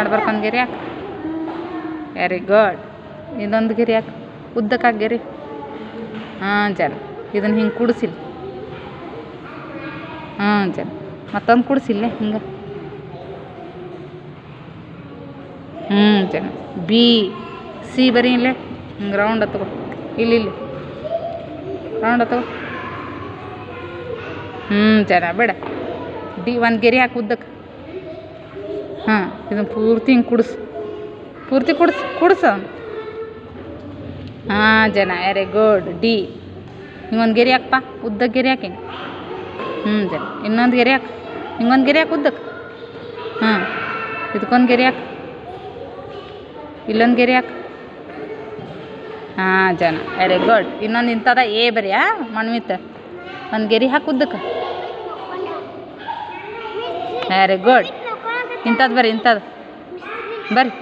ನಡ್ಬರ್ಕ್ ಒಂದು ಗೆರೆ ಹಾಕು. Very good. ಇದೊಂದು ಗೆರೆ ಹಾಕು, ಉದ್ದಕ್ಕೆ ಹಾಕಿ ಗೆರೆ. ಹಾಂ ಜನ ಇದನ್ನು ಹಿಂಗೆ ಕೂಡಿಸಿಲ್ಲ. ಹಾಂ ಜನ ಮತ್ತೊಂದು ಕೂಡಿಸಿಲ್ಲ ಹಿಂಗೆ. ಜನ ಬಿ ಸಿ ಬರೀ ಇಲ್ಲೇ ಹಿಂಗೆ ರೌಂಡ್ ತಗೋ. ಇಲ್ಲಿ ರೌಂಡ್ ತಗೋ. ಜನ ಬೇಡ. ಡಿ ಒಂದು ಗೆರೆ ಹಾಕಿ ಉದ್ದಕ್ಕೆ. ಹಾಂ ಇದನ್ನು ಪೂರ್ತಿ ಹಿಂಗೆ ಕುಡಿಸು. ಪೂರ್ತಿ ಕುಡಿಸು. ಹಾಂ ಜನ ವೆರಿ ಗುಡ್. ಡಿ ಹಿಂಗೊಂದು ಗೆರೆ ಹಾಕಪ್ಪ, ಉದ್ದಕ್ಕೆ ಗೆರೆ ಹಾಕಿ. ಜನ ಇನ್ನೊಂದು ಗೆರೆ ಹಾಕು. ಹಿಂಗೊಂದು ಗೆರೆ ಹಾಕಿ ಉದ್ದಕ್ಕೆ. ಹಾಂ ಇದಕ್ಕೊಂದು ಗೆರೆ ಹಾಕು. ಇಲ್ಲೊಂದು ಗೆರೆ ಹಾಕು. ಹಾಂ ಜನ ವೆರಿ ಗುಡ್. ಇನ್ನೊಂದು ಇಂಥದ ಎ ಬರಿಯಾ ಮಣ್ಮಿತ್ತ ಒಂದು ಗೆರೆ ಹಾಕಿ ಉದ್ದಕ್ಕೆ. Very good. ಇಂಥದ್ದು ಬರ್ರಿ, ಇಂಥದ್ದು ಬರ್ರಿ.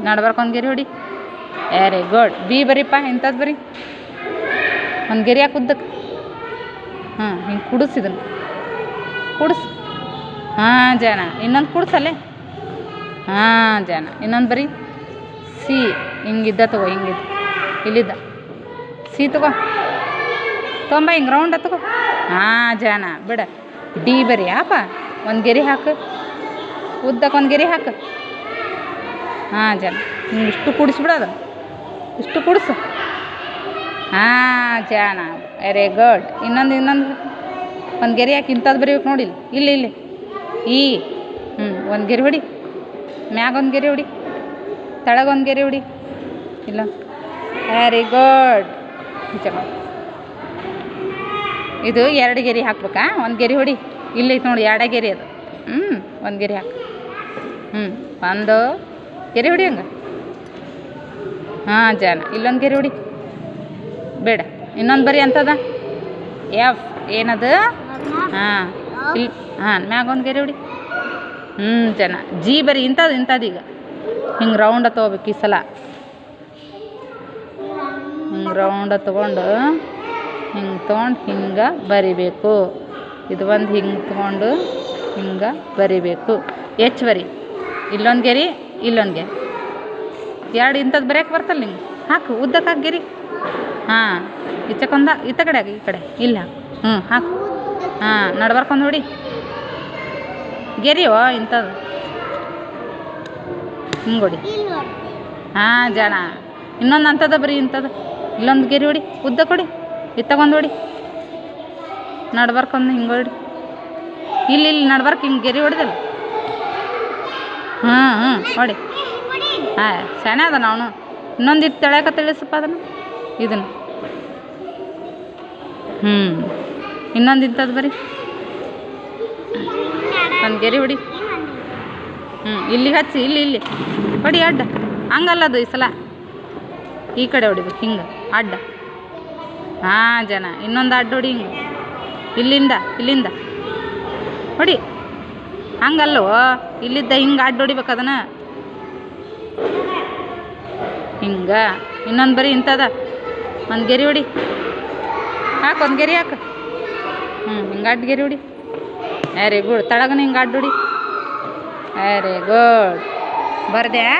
ನಡ್ಬರ್ಕ್ ಒಂದು ಗೆರೆ ಹೊಡಿ. Very good. ಬಿ ಬರೀಪ್ಪ, ಇಂಥದ್ದು ಬರಿ. ಒಂದು ಗೆರೆ ಹಾಕಿ ಉದ್ದಕ್ಕೆ. ಹಿಂಗೆ ಕುಡಿಸಿದನು ಕುಡಿಸು. ಹಾಂ ಜನ ಇನ್ನೊಂದು ಕುಡ್ಸಲ್ಲೇ. ಹಾಂ ಜನ ಇನ್ನೊಂದು ಬರೀ. ಸಿ ಹಿಂಗಿದ್ದ ತಗೋ, ಹಿಂಗಿದ್ದ ಇಲ್ಲಿದ್ದ ಸಿ ತಗೋ ತೊಂಬ ಹಿಂಗೆ ರೌಂಡ ತಗೋ. ಹಾಂ ಜನ ಬಿಡ. ಡಿ ಬರೀ ಅಪ್ಪ, ಒಂದು ಗೆರೆ ಹಾಕು ಉದ್ದಕ್ಕೆ, ಒಂದು ಗೆರೆ ಹಾಕು. ಹಾಂ ಜನ ಹಿಂಗೆ ಇಷ್ಟು ಕುಡಿಸ್ಬಿಡೋದು, ಇಷ್ಟು ಕುಡಿಸು. ಹಾಂ ಜನ ವೆರಿ ಗುಡ್. ಇನ್ನೊಂದು ಒಂದು ಗೆರೆ ಹಾಕಿ ಇಂಥದ್ದು ಬರೀಬೇಕು ನೋಡಿಲ್ಲ. ಇಲ್ಲಿ ಈ ಒಂದು ಗೆರೆ ಹೊಡಿ. ಮ್ಯಾಗ ಒಂದು ಗೆರೆ ಹೊಡಿ, ತೆಳಗೊಂದು ಗೆರೆ ಹೊಡಿ. ಇಲ್ಲ ವೆರಿ ಗುಡ್. ಇದು 2 ಗೆರೆ ಹಾಕ್ಬೇಕಾ? ಒಂದು ಗೆರೆ ಹೊಡಿ. ಇಲ್ಲೈತೆ ನೋಡಿ 2 ಗೆರೆ ಅದು. ಒಂದು ಗೆರೆ ಹಾಕು. ಒಂದು ಗೆರೆ ಹೊಡಿ ಹಂಗೆ. ಹಾಂ ಜನ ಇಲ್ಲೊಂದು ಗೆರೆ ಹೊಡಿ. ಬೇಡ ಇನ್ನೊಂದು ಬರಿ ಅಂತದ ಎಫ್ ಏನದು. ಹಾಂ ಇಲ್ಲಿ ಮ್ಯಾಗ ಒಂದು ಗೆರೆ ಹೊಡಿ. ಜನ ಜಿ ಬರಿ. ಇಂಥದ್ದು ಈಗ ಹಿಂಗೆ ರೌಂಡ ತೊಗೋಬೇಕು ಈ ಸಲ. ಹಿಂಗೆ ರೌಂಡ ತೊಗೊಂಡು ಹಿಂಗೆ ಬರಿಬೇಕು. ಇದು ಒಂದು ಹಿಂಗೆ ತೊಗೊಂಡು ಹಿಂಗೆ ಬರಿಬೇಕು. ಎಚ್ ಬರಿ. ಇಲ್ಲೊಂದು ಗೆರೆ, ಇಲ್ಲೊಂದು ಗೆರೆ, 2 ಇಂಥದ್ದು ಬರೆಯೋಕೆ ಬರ್ತಲ್ಲ ನಿಂಗೆ. ಹಾಕು ಉದ್ದಕ್ಕೆ ಹಾಕಿ ಗೆರೆ. ಹಾಂ ಈಚೆಕೊಂದ ಈತ ಕಡೆ ಹಾಕಿ, ಈ ಕಡೆ ಇಲ್ಲ. ಹಾಕು. ಹಾಂ ನಡ್ಬರ್ಕೊಂಡು ನೋಡಿ ಗೆರೆಯೋ ಇಂಥದ್ದು ಹಿಂಗೆ ಹೊಡಿ. ಹಾಂ ಜನ ಇನ್ನೊಂದು ಅಂಥದ್ದು ಬರೀ ಇಂಥದ್ದು. ಇಲ್ಲೊಂದು ಗೆರೆ ಹೊಡಿ, ಉದ್ದ ಕೊಡಿ. ಇತ್ತಗೊಂದು ಹೊಡಿ. ನಡ್ಬರ್ಕೊಂಡು ಹಿಂಗೆ ಹೊಡಿ. ಇಲ್ಲಿ ನಡ್ಬರ್ಕ್ ಹಿಂಗೆ ಗೆರೆ ಹೊಡಿದಲ್ಲ. ಹೊಡಿ. ಹಾಂ ಸಣ್ಣ ಅದ ನಾವು ಇನ್ನೊಂದು ಇಟ್ಟು ತೆಳ್ಯಾಕ ತಿಳಿಸಪ್ಪ ಇದನ್ನು. ಇನ್ನೊಂದು ಇಂಥದ್ದು ಬರೀ ಒಂದು ಗೆರೆ ಹೊಡಿ. ಇಲ್ಲಿಗೆ ಹಚ್ಚಿ. ಇಲ್ಲಿ ಹೊಡಿ ಅಡ್ಡ. ಹಂಗಲ್ಲದು ಈ ಸಲ ಈ ಕಡೆ ಹೊಡಿಬೇಕು ಹಿಂಗೆ ಅಡ್ಡ. ಹಾಂ ಜನ ಇನ್ನೊಂದು ಅಡ್ಡ ಹೊಡಿ ಹಿಂಗೆ. ಇಲ್ಲಿಂದ ಹೊಡಿ. ಹಂಗಲ್ಲವೋ ಇಲ್ಲಿದ್ದ ಹಿಂಗೆ ಅಡ್ಡ ಹೊಡಿಬೇಕು ಅದನ್ನು ಹಿಂಗೆ. ಇನ್ನೊಂದು ಬರೀ ಇಂಥದ ಒಂದು ಗೆರೆ ಹೊಡಿ. ಹಾಕು ಒಂದು ಗೆರೆ ಹಾಕು. ಹಿಂಗೆ ಅಡ್ಡ ಗೆರೆ ಹೊಡಿ. Very good. ತಳಗನ ಹಿಂಗೆ ಅಡ್ಡ ಹೊಡಿ. Very good. ಬರ್ದ್ಯಾ?